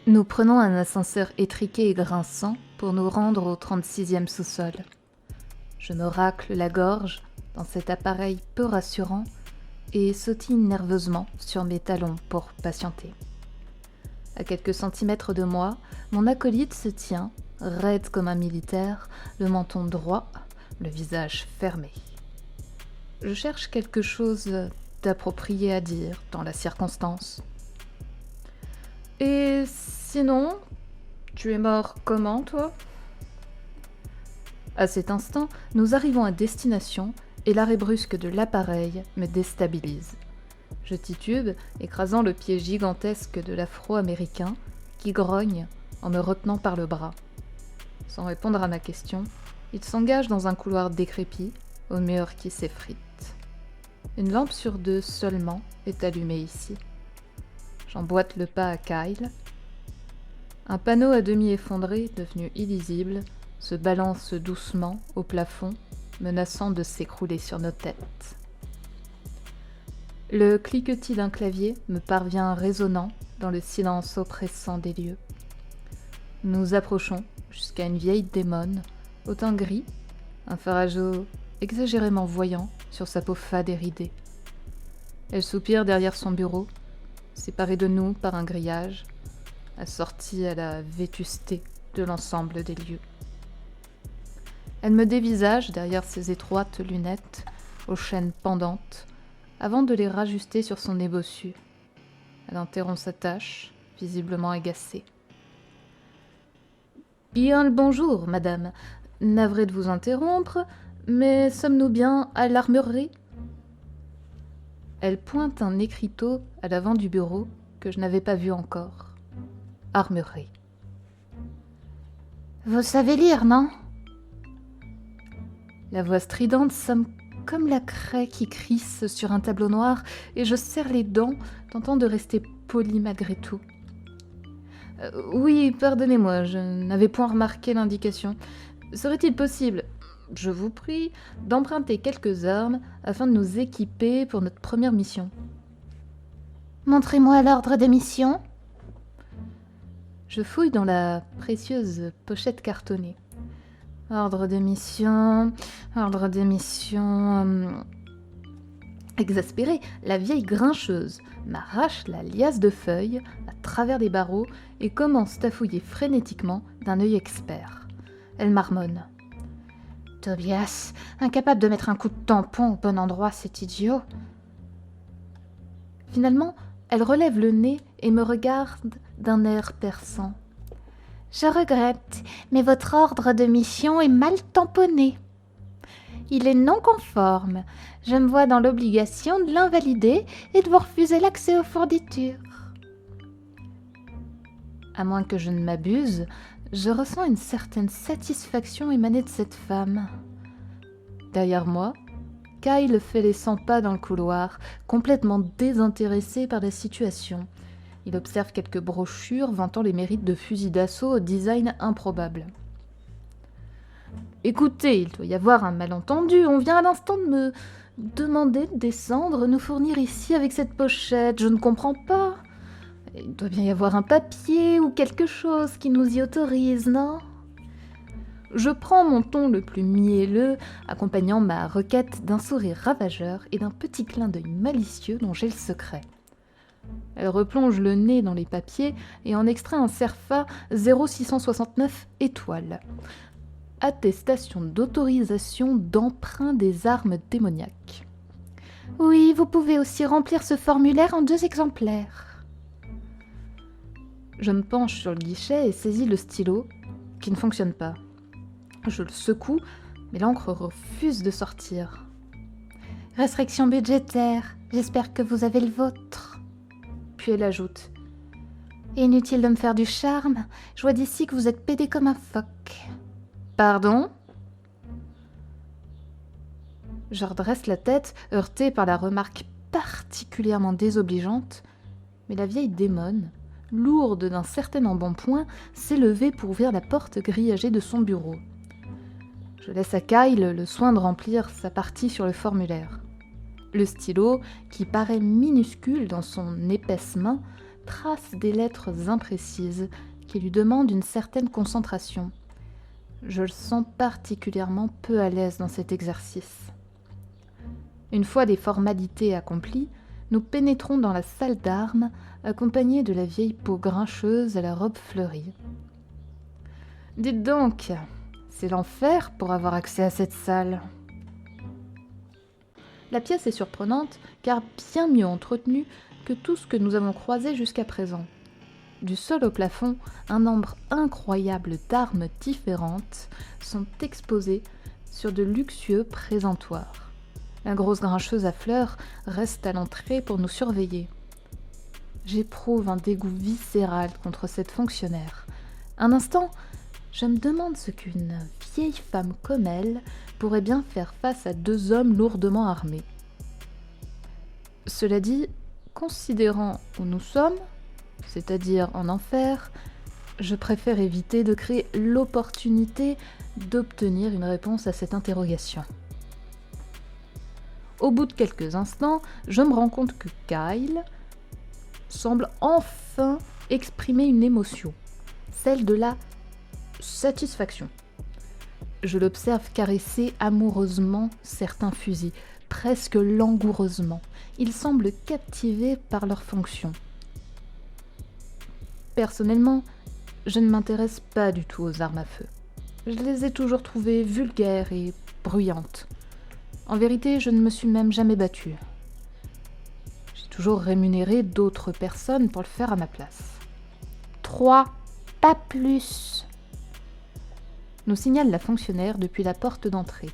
Nous prenons un ascenseur étriqué et grinçant pour nous rendre au 36e sous-sol. Je me racle la gorge dans cet appareil peu rassurant et sautille nerveusement sur mes talons pour patienter. À quelques centimètres de moi, mon acolyte se tient, raide comme un militaire, le menton droit, le visage fermé. Je cherche quelque chose d'approprié à dire dans la circonstance. Et sinon, tu es mort comment, toi ? À cet instant, nous arrivons à destination et l'arrêt brusque de l'appareil me déstabilise. Je titube, écrasant le pied gigantesque de l'Afro-Américain qui grogne en me retenant par le bras. Sans répondre à ma question, il s'engage dans un couloir décrépit, au mur qui s'effrite. Une lampe sur 2 seulement est allumée ici. J'emboîte le pas à Kyle. Un panneau à demi effondré, devenu illisible, se balance doucement au plafond, menaçant de s'écrouler sur nos têtes. Le cliquetis d'un clavier me parvient résonnant dans le silence oppressant des lieux. Nous approchons jusqu'à une vieille démone, au teint gris, un farageau exagérément voyant sur sa peau fade et ridée. Elle soupire derrière son bureau, séparée de nous par un grillage, assortie à la vétusté de l'ensemble des lieux. Elle me dévisage derrière ses étroites lunettes, aux chaînes pendantes, avant de les rajuster sur son nez bossu. Elle interrompt sa tâche, visiblement agacée. « Bien le bonjour, madame. Navré de vous interrompre, mais sommes-nous bien à l'armurerie ?» Elle pointe un écriteau à l'avant du bureau que je n'avais pas vu encore. Armurerie. « Vous savez lire, non ?» La voix stridente sonne comme la craie qui crisse sur un tableau noir et je serre les dents, tentant de rester poli malgré tout. Oui, pardonnez-moi, je n'avais point remarqué l'indication. Serait-il possible, je vous prie, d'emprunter quelques armes afin de nous équiper pour notre première mission ? Montrez-moi l'ordre des missions. Je fouille dans la précieuse pochette cartonnée. Ordre de mission... Exaspérée, la vieille grincheuse m'arrache la liasse de feuilles à travers les barreaux et commence à fouiller frénétiquement d'un œil expert. Elle marmonne. « Tobias, incapable de mettre un coup de tampon au bon endroit, c'est idiot. » Finalement, elle relève le nez et me regarde d'un air perçant. « Je regrette, mais votre ordre de mission est mal tamponné. Il est non conforme. Je me vois dans l'obligation de l'invalider et de vous refuser l'accès aux fournitures. » À moins que je ne m'abuse, je ressens une certaine satisfaction émanée de cette femme. Derrière moi, Kyle fait les 100 pas dans le couloir, complètement désintéressé par la situation. Il observe quelques brochures vantant les mérites de fusils d'assaut au design improbable. « Écoutez, il doit y avoir un malentendu. On vient à l'instant de me demander de descendre, nous fournir ici avec cette pochette. Je ne comprends pas. Il doit bien y avoir un papier ou quelque chose qui nous y autorise, non ?» Je prends mon ton le plus mielleux, accompagnant ma requête d'un sourire ravageur et d'un petit clin d'œil malicieux dont j'ai le secret. Elle replonge le nez dans les papiers et en extrait un CERFA 0669 étoiles. Attestation d'autorisation d'emprunt des armes démoniaques. Oui, vous pouvez aussi remplir ce formulaire en 2 exemplaires. Je me penche sur le guichet et saisis le stylo, qui ne fonctionne pas. Je le secoue, mais l'encre refuse de sortir. Restriction budgétaire, j'espère que vous avez le vôtre. Puis elle ajoute. Inutile de me faire du charme, je vois d'ici que vous êtes pédé comme un phoque. Pardon ? Je redresse la tête, heurtée par la remarque particulièrement désobligeante, mais la vieille démone, lourde d'un certain embonpoint, s'est levée pour ouvrir la porte grillagée de son bureau. Je laisse à Kyle le soin de remplir sa partie sur le formulaire. Le stylo, qui paraît minuscule dans son épaisse main, trace des lettres imprécises qui lui demandent une certaine concentration. Je le sens particulièrement peu à l'aise dans cet exercice. Une fois les formalités accomplies, nous pénétrons dans la salle d'armes, accompagnés de la vieille peau grincheuse à la robe fleurie. Dites donc, c'est l'enfer pour avoir accès à cette salle. La pièce est surprenante, car bien mieux entretenue que tout ce que nous avons croisé jusqu'à présent. Du sol au plafond, un nombre incroyable d'armes différentes sont exposées sur de luxueux présentoirs. La grosse grincheuse à fleurs reste à l'entrée pour nous surveiller. J'éprouve un dégoût viscéral contre cette fonctionnaire. Un instant, je me demande ce qu'une vieille femme comme elle pourrait bien faire face à deux hommes lourdement armés. Cela dit, considérant où nous sommes, c'est-à-dire en enfer, je préfère éviter de créer l'opportunité d'obtenir une réponse à cette interrogation. Au bout de quelques instants, je me rends compte que Kyle semble enfin exprimer une émotion, celle de la satisfaction. Je l'observe caresser amoureusement certains fusils, presque langoureusement. Il semble captivé par leur fonction. Personnellement, je ne m'intéresse pas du tout aux armes à feu. Je les ai toujours trouvées vulgaires et bruyantes. En vérité, je ne me suis même jamais battue. J'ai toujours rémunéré d'autres personnes pour le faire à ma place. 3, pas plus, nous signale la fonctionnaire depuis la porte d'entrée.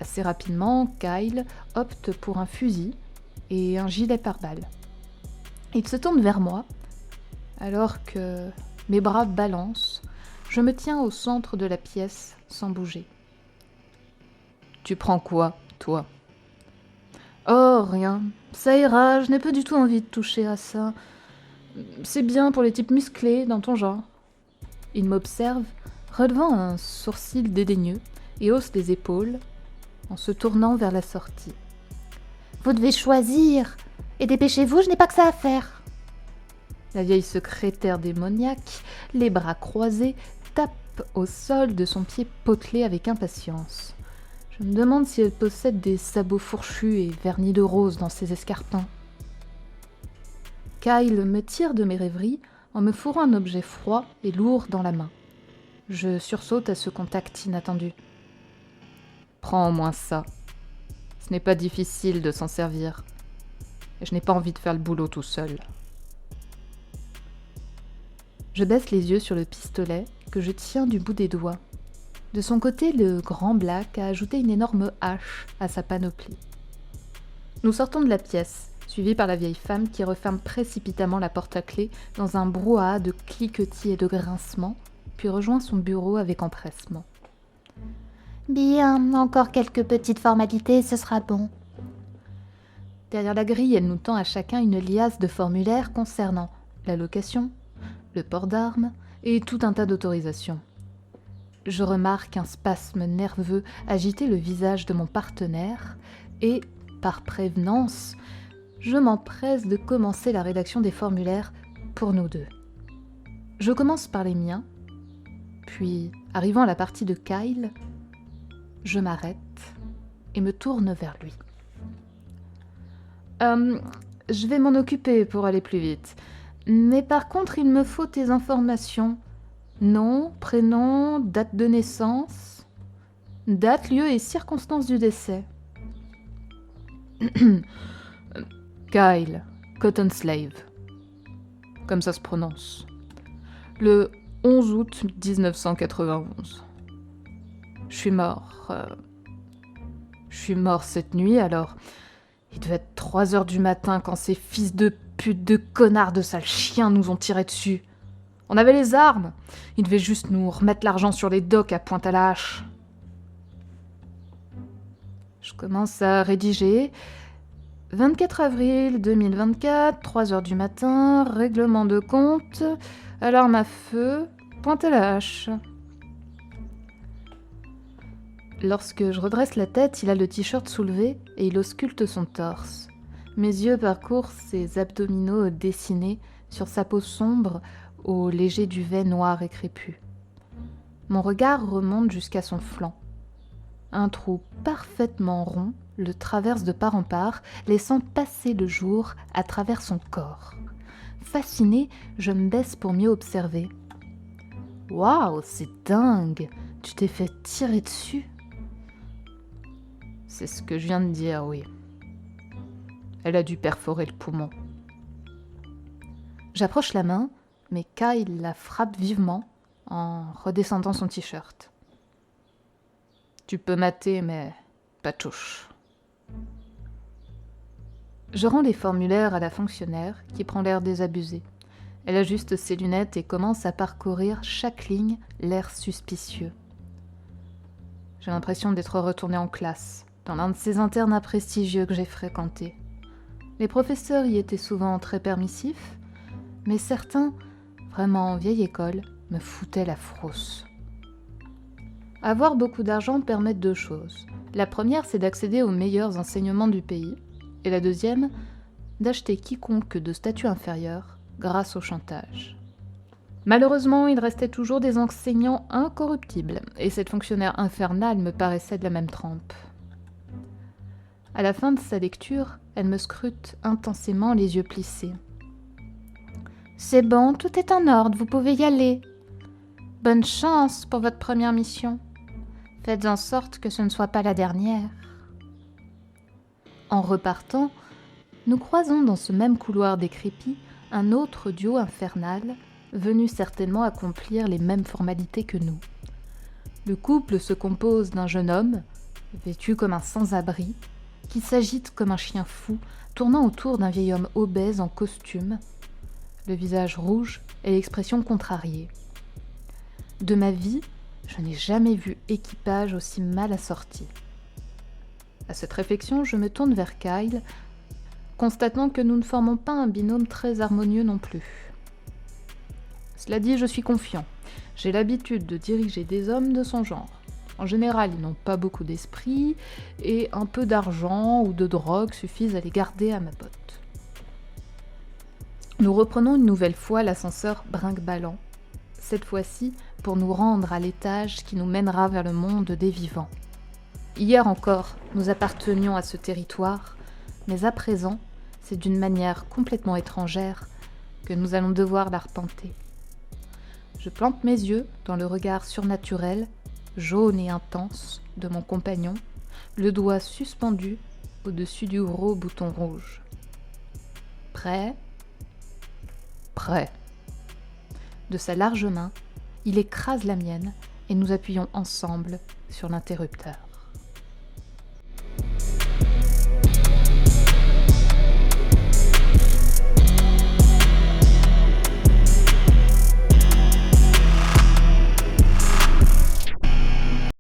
Assez rapidement, Kyle opte pour un fusil et un gilet pare-balles. Il se tourne vers moi, alors que mes bras balancent, je me tiens au centre de la pièce sans bouger. Tu prends quoi, toi ? Oh, rien. Ça ira, je n'ai pas du tout envie de toucher à ça. C'est bien pour les types musclés dans ton genre. Il m'observe, relevant un sourcil dédaigneux, et hausse les épaules, en se tournant vers la sortie. Vous devez choisir, et dépêchez-vous, je n'ai pas que ça à faire. La vieille secrétaire démoniaque, les bras croisés, tape au sol de son pied potelé avec impatience. Je me demande si elle possède des sabots fourchus et vernis de rose dans ses escarpins. Kyle me tire de mes rêveries en me fourrant un objet froid et lourd dans la main. Je sursaute à ce contact inattendu. Prends au moins ça. Ce n'est pas difficile de s'en servir. Et je n'ai pas envie de faire le boulot tout seul. Je baisse les yeux sur le pistolet que je tiens du bout des doigts. De son côté, le grand Black a ajouté une énorme hache à sa panoplie. Nous sortons de la pièce, suivis par la vieille femme qui referme précipitamment la porte à clé dans un brouhaha de cliquetis et de grincements, puis rejoint son bureau avec empressement. Bien, encore quelques petites formalités, ce sera bon. Derrière la grille, elle nous tend à chacun une liasse de formulaires concernant la location, le port d'armes et tout un tas d'autorisations. Je remarque un spasme nerveux agiter le visage de mon partenaire et, par prévenance, je m'empresse de commencer la rédaction des formulaires pour nous deux. Je commence par les miens, puis, arrivant à la partie de Kyle, je m'arrête et me tourne vers lui. Je vais m'en occuper pour aller plus vite. Mais par contre, il me faut tes informations. Nom, prénom, date de naissance, date, lieu et circonstances du décès. Kyle, Cotton Slave. Comme ça se prononce. Le 11 août 1991. Je suis mort cette nuit, alors... Il devait être 3h du matin quand ces fils de pute de connards de sales chiens nous ont tiré dessus. On avait les armes. Ils devaient juste nous remettre l'argent sur les docks à pointe à la hache. Je commence à rédiger. 24 avril 2024, 3h du matin, règlement de compte, alarme à feu, pointe à la hache. Lorsque je redresse la tête, il a le t-shirt soulevé et il ausculte son torse. Mes yeux parcourent ses abdominaux dessinés sur sa peau sombre au léger duvet noir et crépus. Mon regard remonte jusqu'à son flanc. Un trou parfaitement rond le traverse de part en part, laissant passer le jour à travers son corps. Fascinée, je me baisse pour mieux observer. « Waouh, c'est dingue! Tu t'es fait tirer dessus !» C'est ce que je viens de dire, oui. Elle a dû perforer le poumon. J'approche la main, mais Kyle la frappe vivement en redescendant son t-shirt. Tu peux mater, mais pas touche. Je rends les formulaires à la fonctionnaire qui prend l'air désabusée. Elle ajuste ses lunettes et commence à parcourir chaque ligne, l'air suspicieux. J'ai l'impression d'être retournée en classe, dans l'un de ces internats prestigieux que j'ai fréquentés. Les professeurs y étaient souvent très permissifs, mais certains, vraiment vieille école, me foutaient la frousse. Avoir beaucoup d'argent permet deux choses. La première, c'est d'accéder aux meilleurs enseignements du pays, et la deuxième, d'acheter quiconque de statut inférieur grâce au chantage. Malheureusement, il restait toujours des enseignants incorruptibles, et cette fonctionnaire infernale me paraissait de la même trempe. À la fin de sa lecture, elle me scrute intensément les yeux plissés. « C'est bon, tout est en ordre, vous pouvez y aller. Bonne chance pour votre première mission. Faites en sorte que ce ne soit pas la dernière. » En repartant, nous croisons dans ce même couloir décrépit un autre duo infernal, venu certainement accomplir les mêmes formalités que nous. Le couple se compose d'un jeune homme, vêtu comme un sans-abri, qui s'agite comme un chien fou, tournant autour d'un vieil homme obèse en costume, le visage rouge et l'expression contrariée. De ma vie, je n'ai jamais vu équipage aussi mal assorti. À cette réflexion, je me tourne vers Kyle, constatant que nous ne formons pas un binôme très harmonieux non plus. Cela dit, je suis confiant. J'ai l'habitude de diriger des hommes de son genre. En général, ils n'ont pas beaucoup d'esprit et un peu d'argent ou de drogue suffisent à les garder à ma botte. Nous reprenons une nouvelle fois l'ascenseur brinque-ballant, cette fois-ci pour nous rendre à l'étage qui nous mènera vers le monde des vivants. Hier encore, nous appartenions à ce territoire, mais à présent, c'est d'une manière complètement étrangère que nous allons devoir l'arpenter. Je plante mes yeux dans le regard surnaturel, jaune et intense, de mon compagnon, le doigt suspendu au-dessus du gros bouton rouge. Prêt ? Prêt. De sa large main, il écrase la mienne et nous appuyons ensemble sur l'interrupteur.